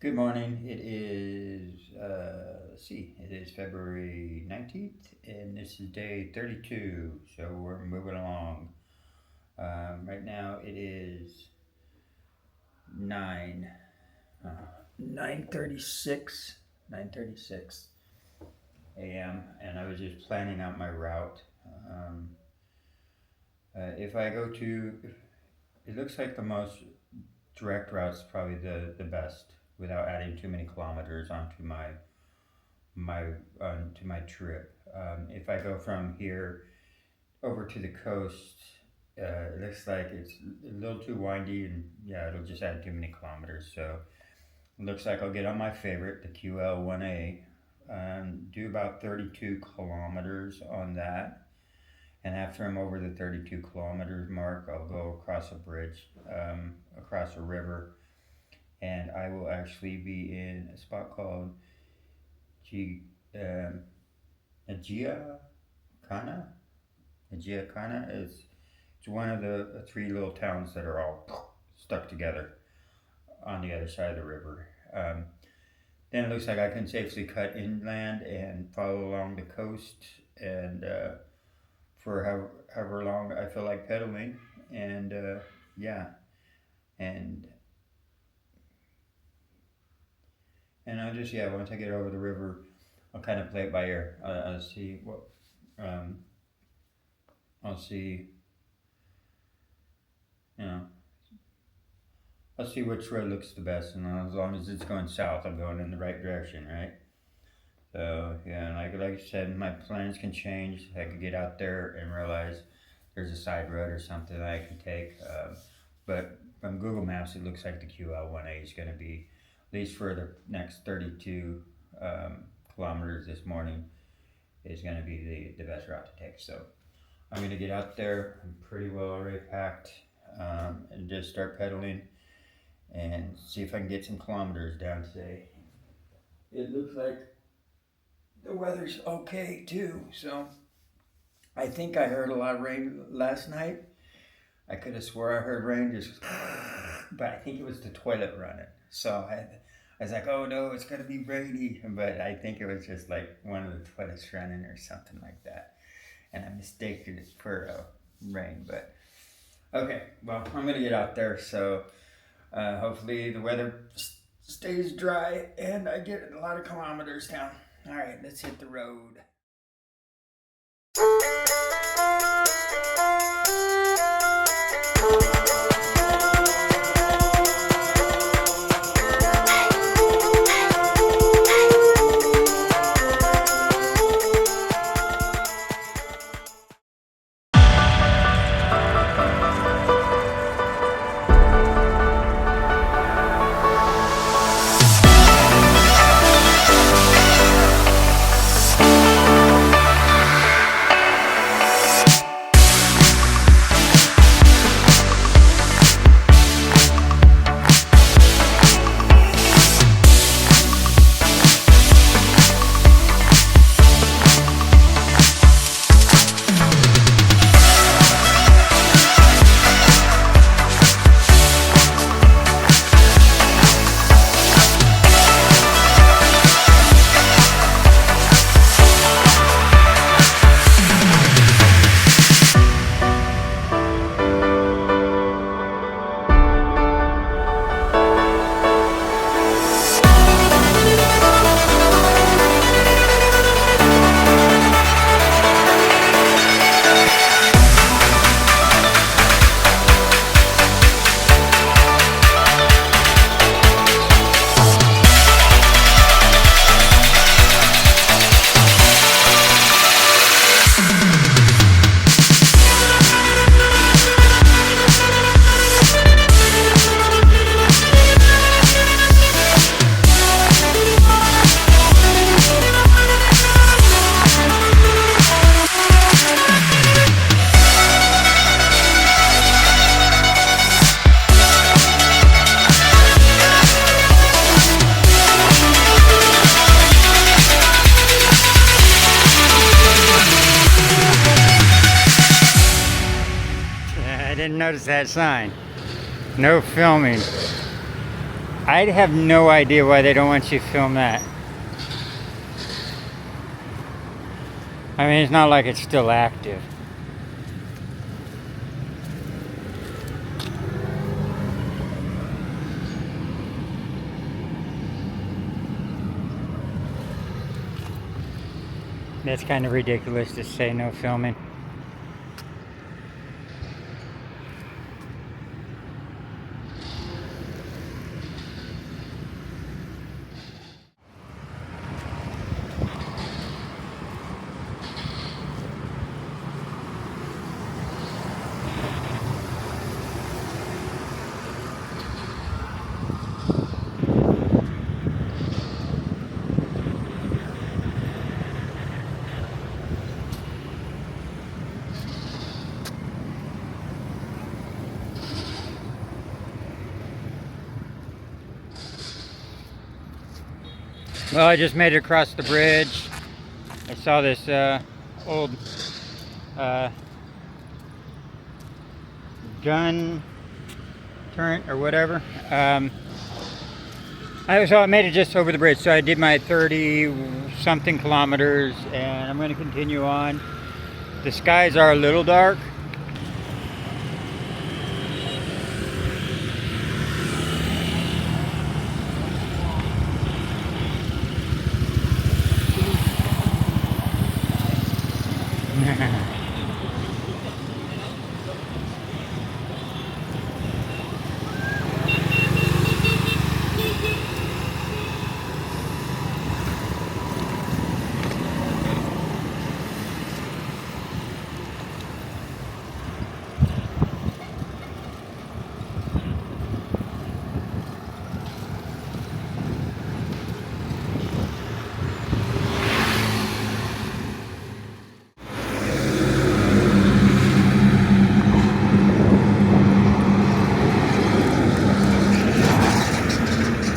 Good morning. It is, it is February 19th, and this is day 32, so we're moving along. Right now it is 9, 9:36, 9:36 a.m., and I was just planning out my route. If I go to, it looks like the most direct route is probably the best without adding too many kilometers onto my trip. If I go from here over to the coast, it looks like it's a little too windy, and yeah, it'll just add too many kilometers. So it looks like I'll get on my favorite, the QL1A, do about 32 kilometers on that. And after I'm over the 32 kilometers mark, I'll go across a bridge, across a river, and I will actually be in a spot called Agia Kana. Agia Kana is it's one of the three little towns that are all stuck together on the other side of the river. Then it looks like I can safely cut inland and follow along the coast and for however long I feel like pedaling. And yeah, and I'll just once I get over the river, I'll kind of play it by ear. I'll see what um, I'll see you know I'll see which road looks the best, and as long as it's going south, I'm going in the right direction, right? So yeah, like I said, my plans can change. I could get out there and realize there's a side road or something that I can take. But from Google Maps, it looks like the QL1A is going to be, at least for the next 32 kilometers this morning, is going to be the best route to take. So I'm going to get out there. I'm pretty well already packed, and just start pedaling and see if I can get some kilometers down today. It looks like the weather's okay too, so I think I heard a lot of rain last night. I could have swore I heard rain just, but I think it was the toilet running. So I was like, oh no, it's gonna be rainy, but I think it was just like one of the toilets running or something like that, and I mistaken it for rain. But okay, well, I'm gonna get out there, so hopefully the weather stays dry and I get a lot of kilometers down. All right, let's hit the road. I didn't notice that sign. No filming. I have no idea why they don't want you to film that. I mean, it's not like it's still active. That's kind of ridiculous to say no filming. Well, I just made it across the bridge. I saw this old gun turret or whatever. I made it just over the bridge, so I did my 30-something kilometers, and I'm going to continue on. The skies are a little dark.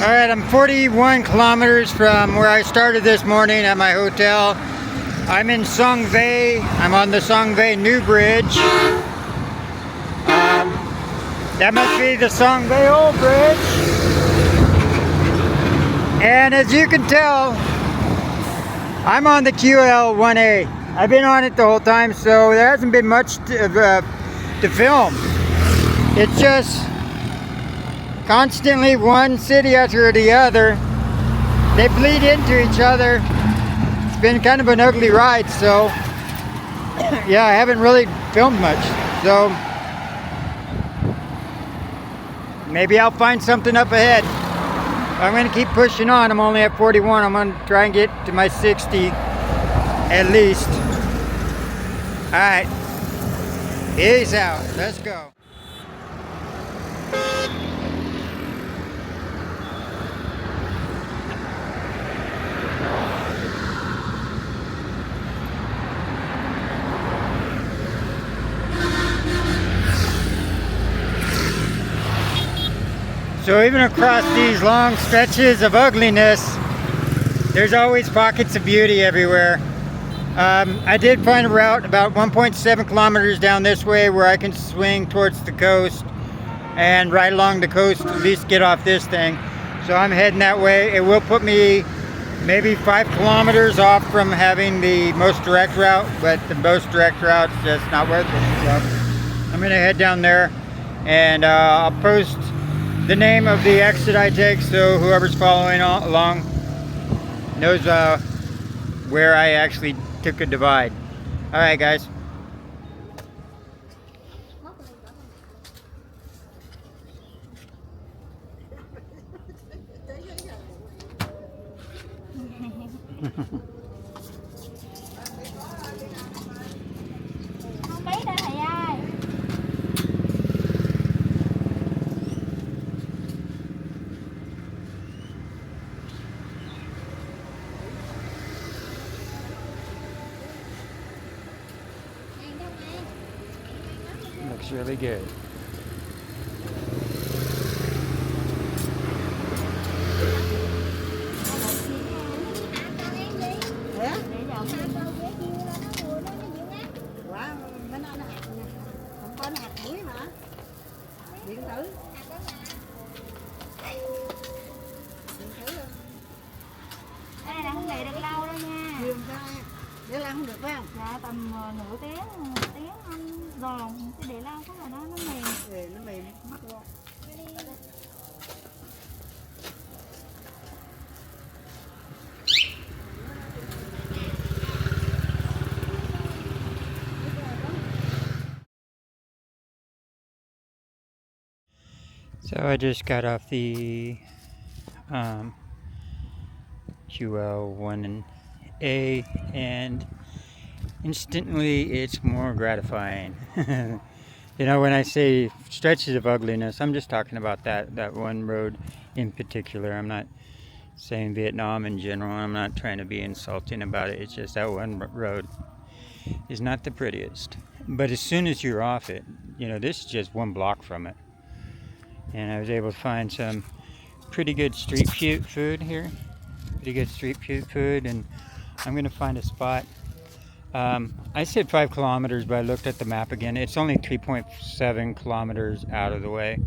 Alright, I'm 41 kilometers from where I started this morning at my hotel. I'm in Songvei. I'm on the Songvei New Bridge. That must be the Songvei Old Bridge. And as you can tell, I'm on the QL1A. I've been on it the whole time, so there hasn't been much to film. It's just constantly one city after the other. They bleed into each other. It's been kind of an ugly ride, so yeah, I haven't really filmed much. So maybe I'll find something up ahead. I'm going to keep pushing on. I'm only at 41. I'm going to try and get to my 60 at least. Alright, peace out. Let's go. So even across these long stretches of ugliness, there's always pockets of beauty everywhere. I did find a route about 1.7 kilometers down this way where I can swing towards the coast and right along the coast, at least get off this thing. So I'm heading that way. It will put me maybe 5 kilometers off from having the most direct route, but the most direct route is just not worth it. So I'm gonna head down there, and I'll post the name of the exit I take, so whoever's following along knows where I actually took a divide. Alright guys. Không biết đâu thầy ơi. Looks really good. Cái này là không để được lâu đâu nha. Nhiều ra để ăn không được phải không? Dạ tầm nửa tiếng ăn giòn, chứ để lâu chắc là nó mềm. Ừ, nó mềm mắc luôn. So I just got off the QL1A, and instantly it's more gratifying. You know, when I say stretches of ugliness, I'm just talking about that one road in particular. I'm not saying Vietnam in general. I'm not trying to be insulting about it. It's just that one road is not the prettiest. But as soon as you're off it, you know, this is just one block from it. And I was able to find some pretty good street food here. And I'm going to find a spot. I said 5 kilometers, but I looked at the map again. It's only 3.7 kilometers out of the way.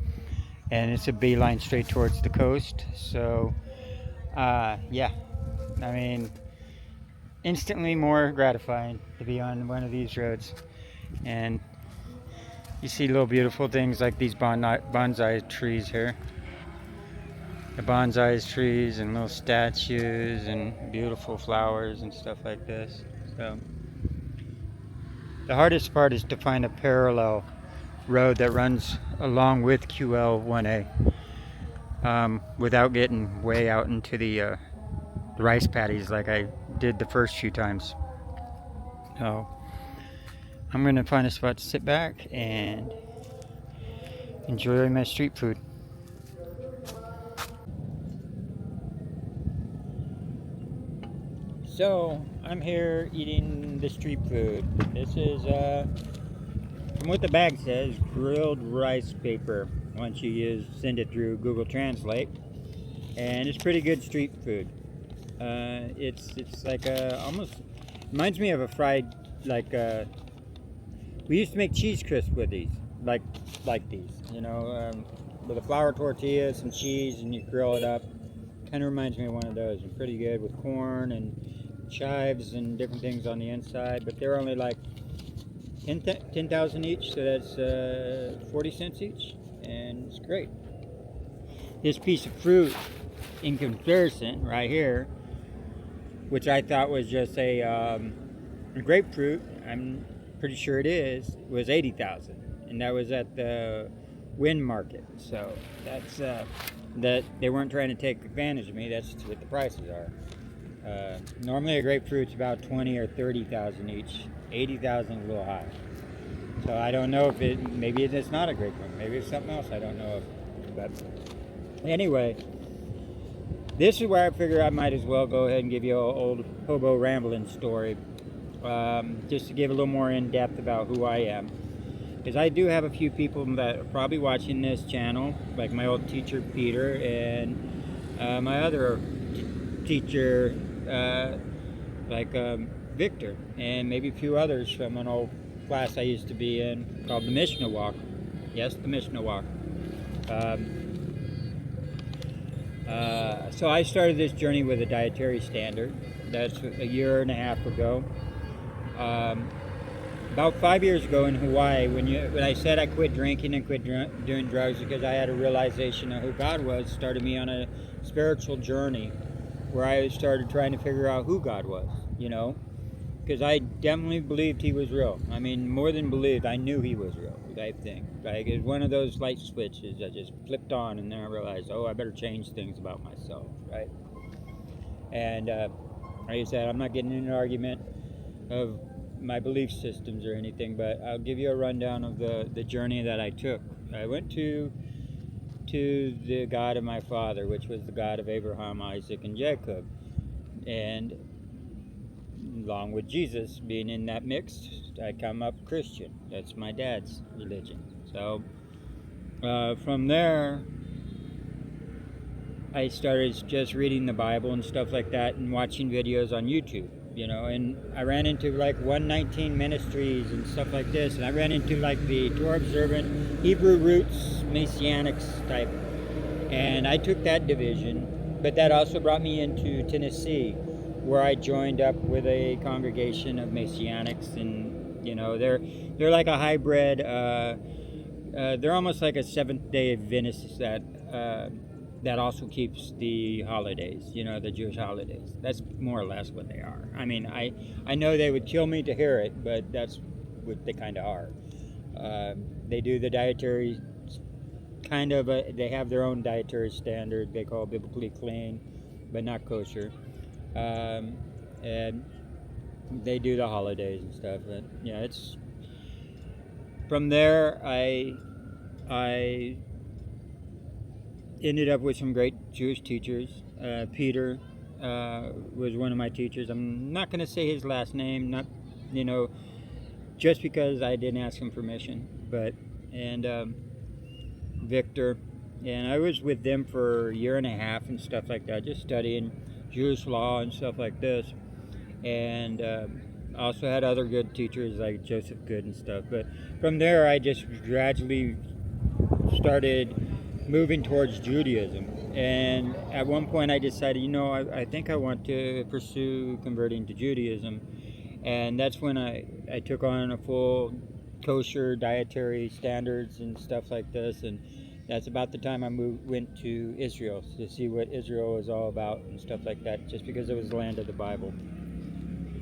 And it's a beeline straight towards the coast. So, yeah. I mean, instantly more gratifying to be on one of these roads. And you see little beautiful things like these bonsai trees here. The bonsai trees and little statues and beautiful flowers and stuff like this. So the hardest part is to find a parallel road that runs along with QL1A without getting way out into the rice paddies like I did the first few times. So I'm going to find a spot to sit back and enjoy my street food. So I'm here eating the street food. This is, from what the bag says, grilled rice paper. Once you send it through Google Translate, and it's pretty good street food. It's like almost reminds me of a fried, like we used to make cheese crisp with these, like these, you know, with a flour tortilla, some cheese, and you grill it up. Kind of reminds me of one of those. They're pretty good with corn and chives and different things on the inside, but they're only like 10,000 each, so that's 40 cents each, and it's great. This piece of fruit, in comparison, right here, which I thought was just a grapefruit, I'm pretty sure it is, was 80,000, and that was at the Wind Market. So that's that they weren't trying to take advantage of me. That's what the prices are. Normally a grapefruit's about 20 or 30,000 each. 80,000 is a little high. So I don't know if maybe it's not a grapefruit. Maybe it's something else I don't know of. But anyway, this is where I figure I might as well go ahead and give you an old Hobo rambling story. Just to give a little more in depth about who I am. Because I do have a few people that are probably watching this channel, like my old teacher Peter and my other teacher like Victor, and maybe a few others from an old class I used to be in called the Mishnah Walk. Yes, the Mishnah Walk. So I started this journey with a dietary standard. That's a year and a half ago. About 5 years ago in Hawaii, when I said I quit drinking and quit doing drugs because I had a realization of who God was, started me on a spiritual journey where I started trying to figure out who God was, you know, because I definitely believed He was real. I mean, more than believed, I knew He was real, type thing. Like, it was one of those light switches that just flipped on, and then I realized, oh, I better change things about myself, right? And like I said, I'm not getting in an argument of my belief systems or anything, but I'll give you a rundown of the journey that I took. I went to the God of my father, which was the God of Abraham, Isaac, and Jacob, and along with Jesus being in that mix, I come up Christian. That's my dad's religion. So from there, I started just reading the Bible and stuff like that, and watching videos on YouTube. You know, and I ran into like 119 ministries and stuff like this, and I ran into like the Torah observant Hebrew roots Messianics type And I took that division, but that also brought me into Tennessee, where I joined up with a congregation of Messianics, and they're like a hybrid. They're almost like a Seventh-day Adventist that also keeps the holidays, the Jewish holidays. That's more or less what they are. I mean, I know they would kill me to hear it, but that's what they kind of are. They do the dietary they have their own dietary standard they call biblically clean, but not kosher. And they do the holidays and stuff. But yeah, it's from there. I ended up with some great Jewish teachers. Peter was one of my teachers. I'm not going to say his last name, not just because I didn't ask him permission, but and Victor, and I was with them for a year and a half and stuff like that, just studying Jewish law and stuff like this. And also had other good teachers like Joseph Good and stuff. But from there, I just gradually started moving towards Judaism. And at one point, I decided, I think I want to pursue converting to Judaism. And that's when I took on a full kosher dietary standards and stuff like this. And that's about the time I went to Israel to see what Israel was all about and stuff like that, just because it was the land of the Bible.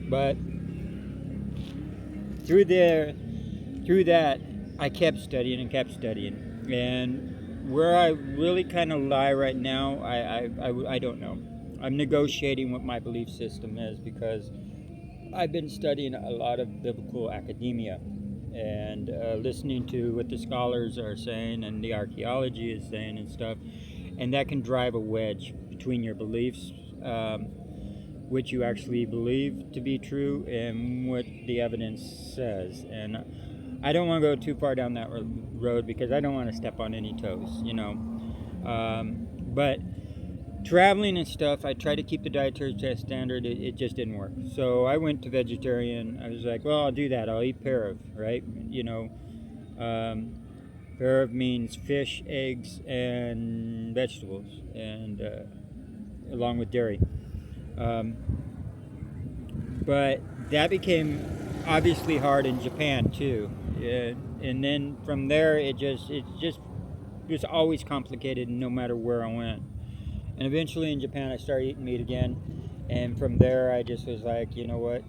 But through that, I kept studying and kept studying. And where I really kind of lie right now, I don't know. I'm negotiating what my belief system is, because I've been studying a lot of biblical academia and listening to what the scholars are saying and the archaeology is saying and stuff. And that can drive a wedge between your beliefs, which you actually believe to be true, and what the evidence says. And I don't want to go too far down that road, because I don't want to step on any toes, but traveling and stuff, I tried to keep the dietary standard. It just didn't work. So I went to vegetarian. I was like, well, I'll do that. I'll eat parav, right? Parav means fish, eggs, and vegetables, and along with dairy. But that became obviously hard in Japan too. And then from there, it was always complicated no matter where I went. And eventually in Japan, I started eating meat again. And from there, I just was like, you know what?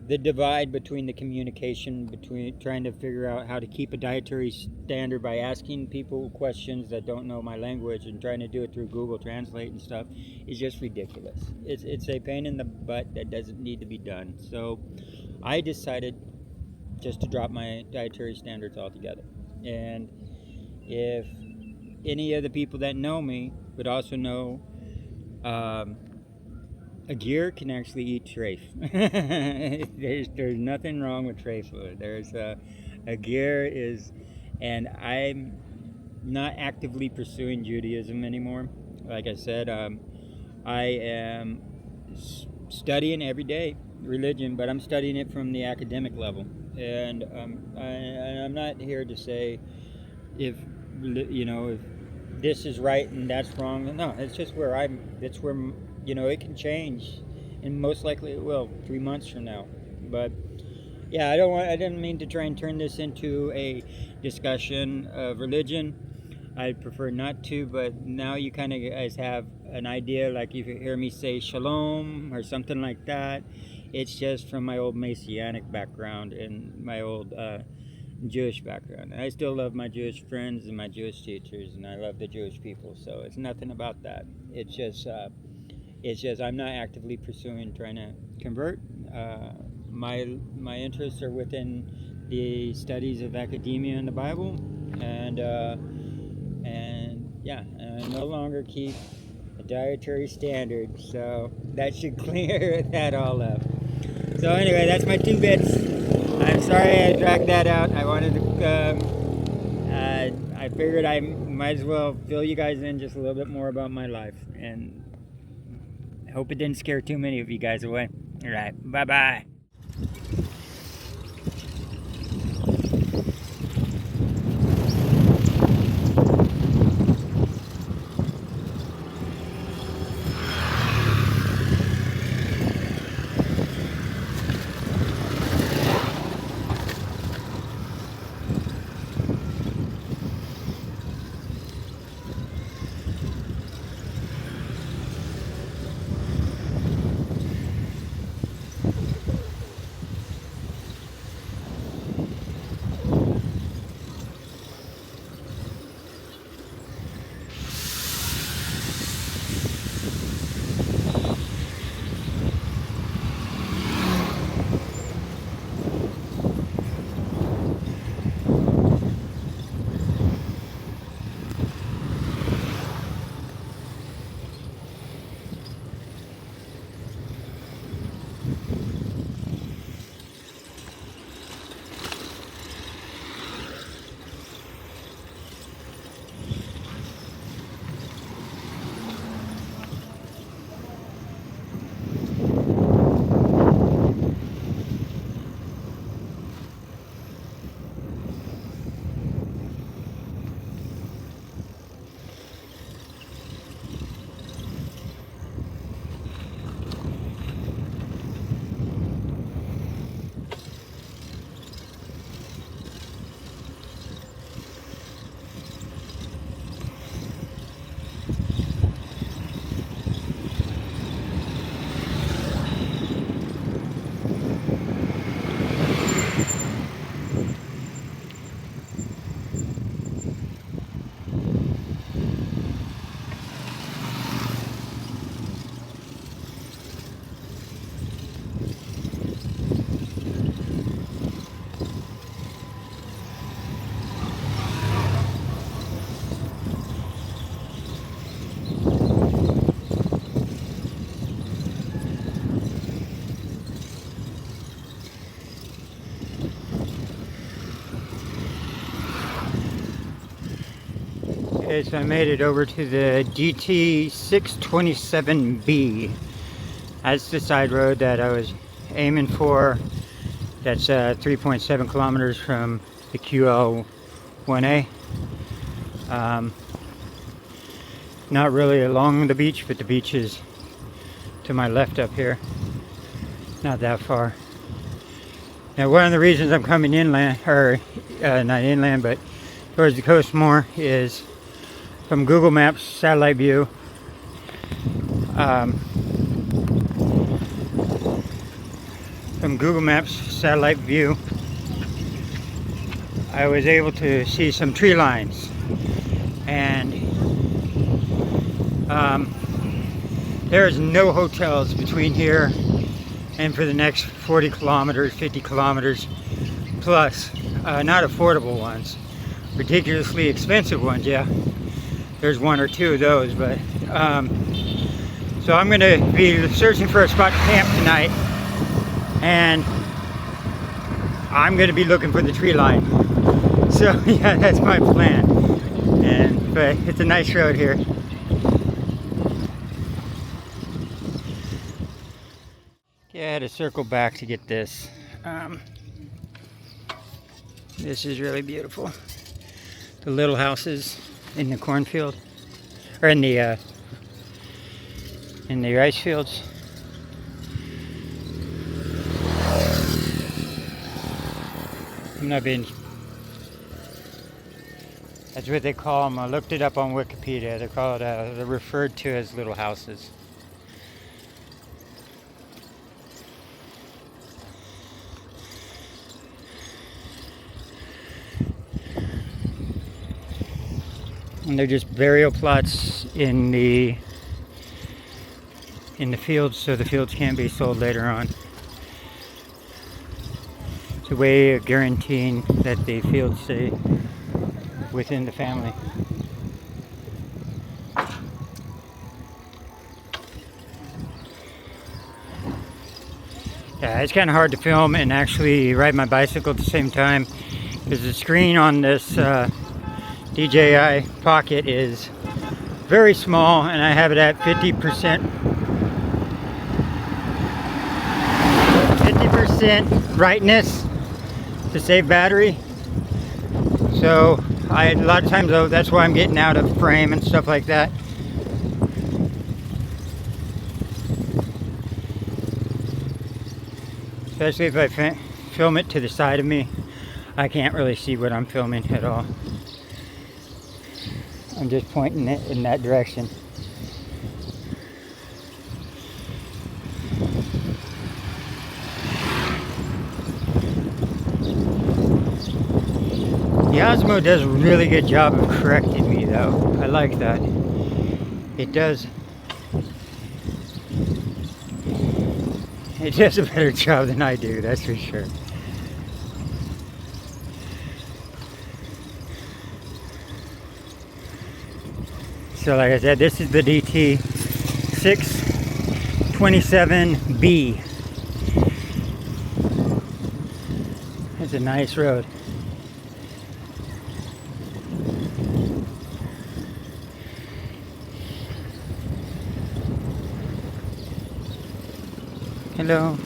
The divide between the communication between trying to figure out how to keep a dietary standard by asking people questions that don't know my language and trying to do it through Google Translate and stuff is just ridiculous. It's a pain in the butt that doesn't need to be done. So I decided just to drop my dietary standards altogether. And if any of the people that know me would also know, a deer can actually eat treif. There's nothing wrong with treif. There's a deer is, and I'm not actively pursuing Judaism anymore. Like I said, I am studying every day religion, but I'm studying it from the academic level. And I'm not here to say if this is right and that's wrong. No, it's just where it's where it can change, and most likely it will 3 months from now. But yeah, I didn't mean to try and turn this into a discussion of religion. I prefer not to, but now you kind of guys have an idea. Like if you hear me say shalom or something like that, it's just from my old Messianic background and my old Jewish background. I still love my Jewish friends and my Jewish teachers, and I love the Jewish people. So it's nothing about that. It's just I'm not actively pursuing trying to convert. My interests are within the studies of academia and the Bible, and I no longer keep a dietary standard. So that should clear that all up. So anyway, that's my 2 bits. I'm sorry I dragged that out. I wanted to. I figured I might as well fill you guys in just a little bit more about my life, and I hope it didn't scare too many of you guys away. All right, bye-bye. Okay, so I made it over to the DT 627B. That's the side road that I was aiming for. That's 3.7 kilometers from the QL1A. Not really along the beach, but the beach is to my left up here. Not that far. Now, one of the reasons I'm coming inland, or not inland, but towards the coast more, is from Google Maps satellite view. From Google Maps satellite view, I was able to see some tree lines, and there is no hotels between here and for the next 40 kilometers, 50 kilometers plus. Not affordable ones, ridiculously expensive ones, yeah. There's one or two of those, but so I'm gonna be searching for a spot to camp tonight, and I'm gonna be looking for the tree line. So yeah, that's my plan. But it's a nice road here. Yeah, I had to circle back to get this. This is really beautiful. The little houses in the cornfield, or in the rice fields. I'm not being. That's what they call them. I looked it up on Wikipedia. They call it. They're referred to as little houses. And they're just burial plots in the fields, so the fields can be sold later on. It's a way of guaranteeing that the fields stay within the family. Yeah, it's kind of hard to film and actually ride my bicycle at the same time, because the screen on this DJI Pocket is very small, and I have it at 50% brightness to save battery. So a lot of times though, that's why I'm getting out of frame and stuff like that. Especially if I film it to the side of me, I can't really see what I'm filming at all. I'm just pointing it in that direction. The Osmo does a really good job of correcting me though. I like that. It does. It does a better job than I do, that's for sure. So like I said, this is the DT 627B. It's a nice road. Hello.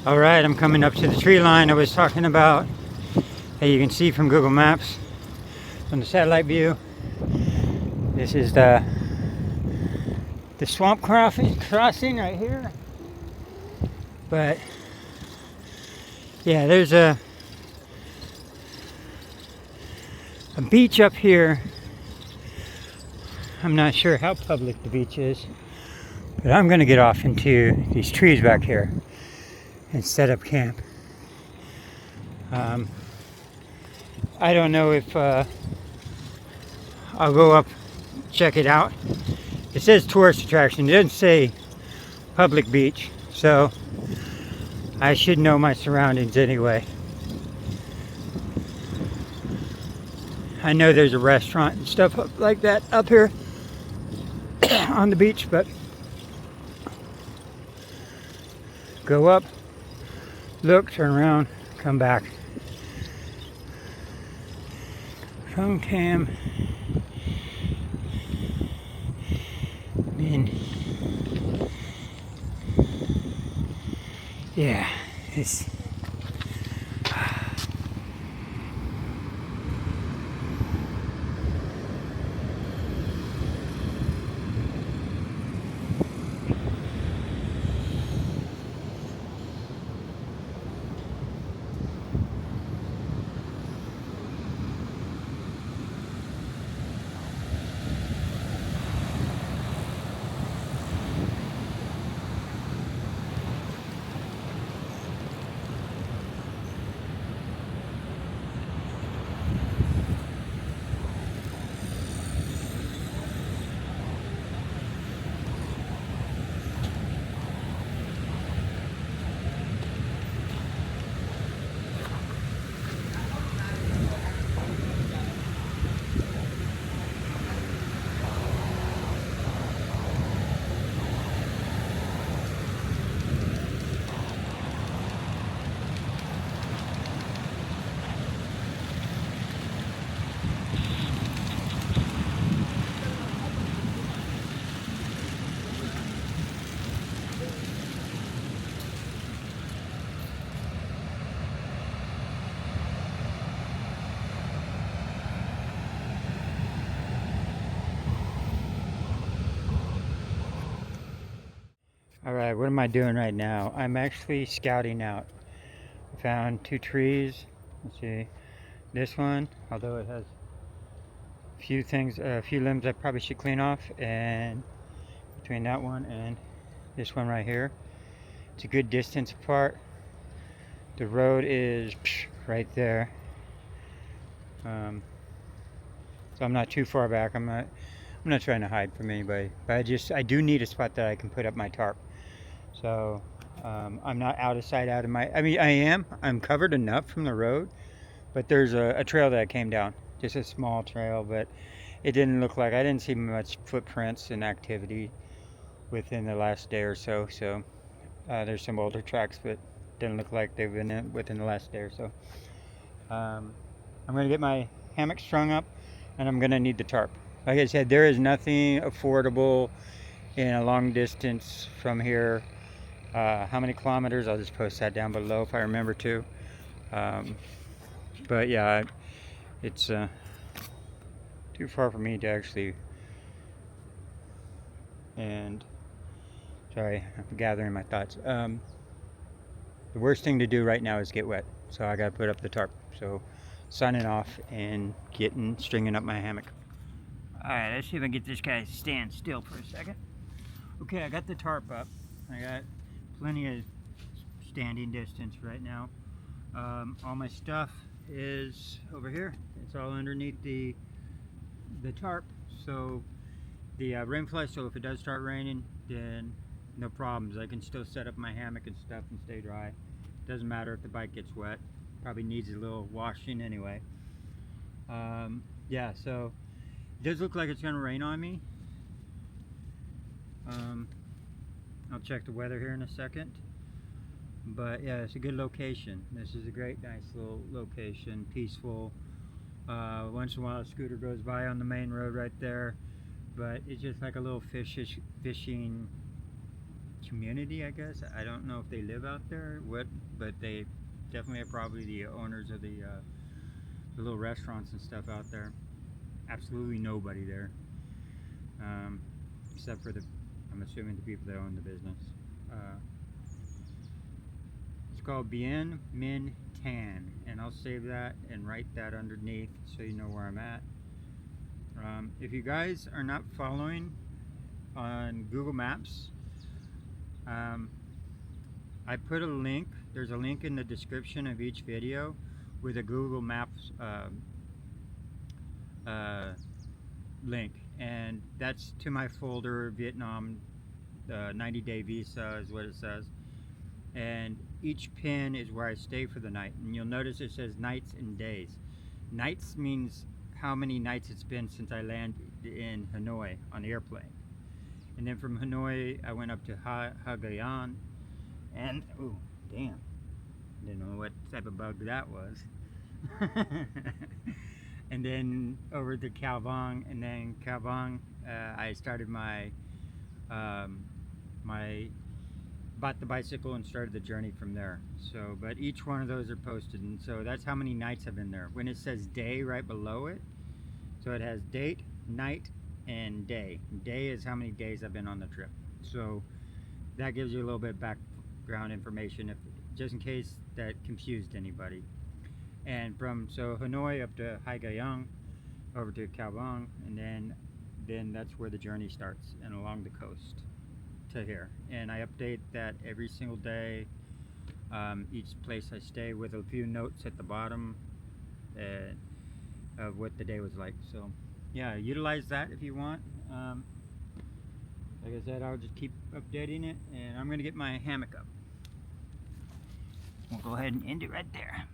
Alright, I'm coming up to the tree line I was talking about, that you can see from Google Maps, from the satellite view. This is the swamp crossing right here. But yeah, there's a beach up here I'm not sure how public the beach is, but I'm going to get off into these trees back here and set up camp. I don't know if I'll go up, check it out. It says tourist attraction. It doesn't say public beach, so I should know my surroundings anyway. I know there's a restaurant and stuff like that up here on the beach, but go up, look, turn around, come back. Phone cam. And yeah, it's all right. What am I doing right now? I'm actually scouting out. I found 2 trees. Let's see. This one, although it has a few limbs I probably should clean off, and between that one and this one right here, it's a good distance apart. The road is right there, so I'm not too far back. I'm not trying to hide from anybody, but I do need a spot that I can put up my tarp. So I'm not out of sight, out of my. I mean, I'm covered enough from the road, but there's a trail that came down, just a small trail, but it didn't look like, I didn't see much footprints and activity within the last day or so. So there's some older tracks, but didn't look like they've been within the last day or so. I'm gonna get my hammock strung up, and I'm gonna need the tarp. Like I said, there is nothing affordable in a long distance from here. How many kilometers? I'll just post that down below if I remember to. But yeah, it's too far for me to actually. And sorry, I'm gathering my thoughts. The worst thing to do right now is get wet, so I gotta put up the tarp. So signing off and stringing up my hammock. All right, let's see if I can get this guy to stand still for a second. Okay, I got the tarp up. I got plenty of standing distance right now. All my stuff is over here. It's all underneath the tarp. So the rain fly, so if it does start raining, then no problems. I can still set up my hammock and stuff and stay dry. Doesn't matter if the bike gets wet. Probably needs a little washing anyway. Yeah, so it does look like it's gonna rain on me. I'll check the weather here in a second. But yeah, it's a good location. This is a great, nice little location, peaceful. Once in a while a scooter goes by on the main road right there. But it's just like a little fishing community, I guess. I don't know if they live out there, but they definitely are probably the owners of the little restaurants and stuff out there. Absolutely nobody there, except for I'm assuming the people that own the business. It's called Bien Minh Tan, and I'll save that and write that underneath so you know where I'm at. If you guys are not following on Google Maps, I put a link. There's a link in the description of each video with a Google Maps link, and that's to my folder Vietnam 90-day visa is what it says, and each pin is where I stay for the night. And you'll notice it says nights and days. Nights means how many nights it's been since I landed in Hanoi on the airplane, and then from Hanoi I went up to Hagayan, and oh damn, didn't know what type of bug that was. And then over to Cao Vang, and then Cao Vang, I started my bought the bicycle and started the journey from there. So, but each one of those are posted, and so that's how many nights I've been there. When it says day right below it, so it has date, night, and day. Day is how many days I've been on the trip. So that gives you a little bit background information, if just in case that confused anybody. And from Hanoi up to Haigaiyang, over to Cao Vang, and then that's where the journey starts, and along the coast to here. And I update that every single day, each place I stay, with a few notes at the bottom of what the day was like. So yeah, utilize that if you want. Like I said, I'll just keep updating it, and I'm gonna get my hammock up. We'll go ahead and end it right there.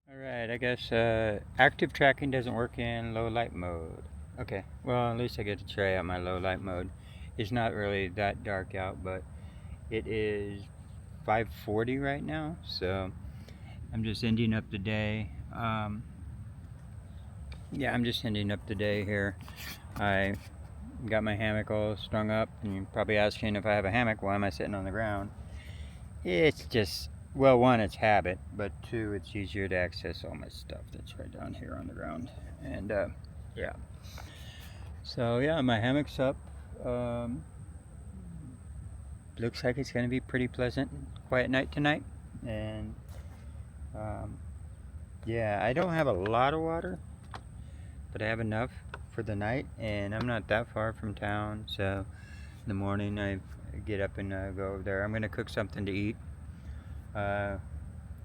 Alright, I guess active tracking doesn't work in low light mode. Okay, well at least I get to try out my low light mode. It's not really that dark out, but it is 5:40 right now, so I'm just ending up the day. Yeah, I'm just ending up the day here. I got my hammock all strung up, and you're probably asking, if I have a hammock, why am I sitting on the ground? It's just, well, one, it's habit, but two, it's easier to access all my stuff that's right down here on the ground. And yeah, so yeah, my hammock's up. Looks like it's going to be pretty pleasant, quiet night tonight. And yeah, I don't have a lot of water, but I have enough for the night, and I'm not that far from town, so in the morning I get up and go over there. I'm going to cook something to eat. Then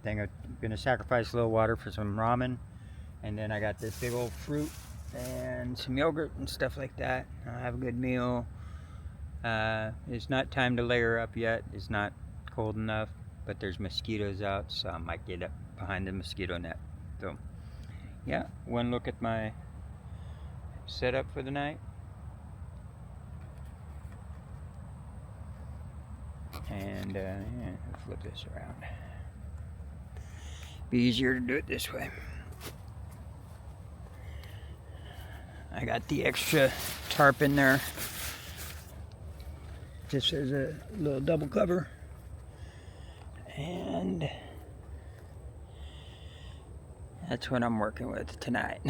I'm going to sacrifice a little water for some ramen, and then I got this big old fruit and some yogurt and stuff like that. I'll have a good meal. It's not time to layer up yet. It's not cold enough, but there's mosquitoes out, so I might get up behind the mosquito net. So yeah, one look at my setup for the night. And yeah, I'll flip this around. Be easier to do it this way. I got the extra tarp in there, just as a little double cover. And that's what I'm working with tonight.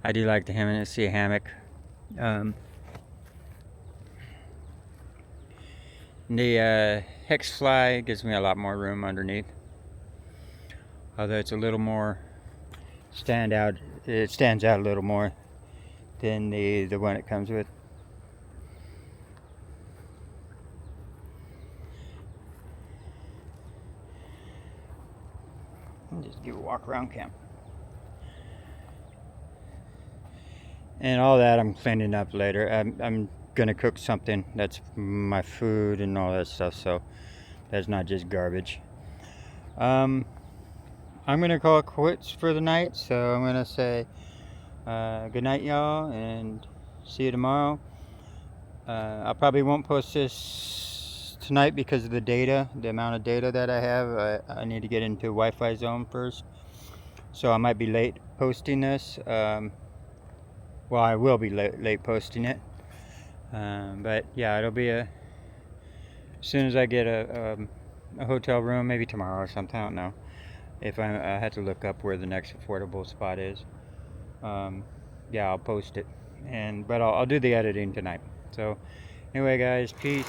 I do like to see a hammock. The hex fly gives me a lot more room underneath, although it's a little more it stands out a little more than the one it comes with. I'll just give a walk around camp. And all that I'm cleaning up later. I'm gonna cook something that's my food and all that stuff, so that's not just garbage. I'm gonna call it quits for the night, so I'm gonna say Good night, y'all, and see you tomorrow. I probably won't post this tonight because of the data, the amount of data that I have. I need to get into Wi-Fi zone first, so I might be late posting this. Well, I will be late posting it, but yeah, it'll be as soon as I get a hotel room, maybe tomorrow or something. I don't know. If I had to look up where the next affordable spot is. Yeah, I'll post it, but I'll do the editing tonight. So anyway, guys, peace.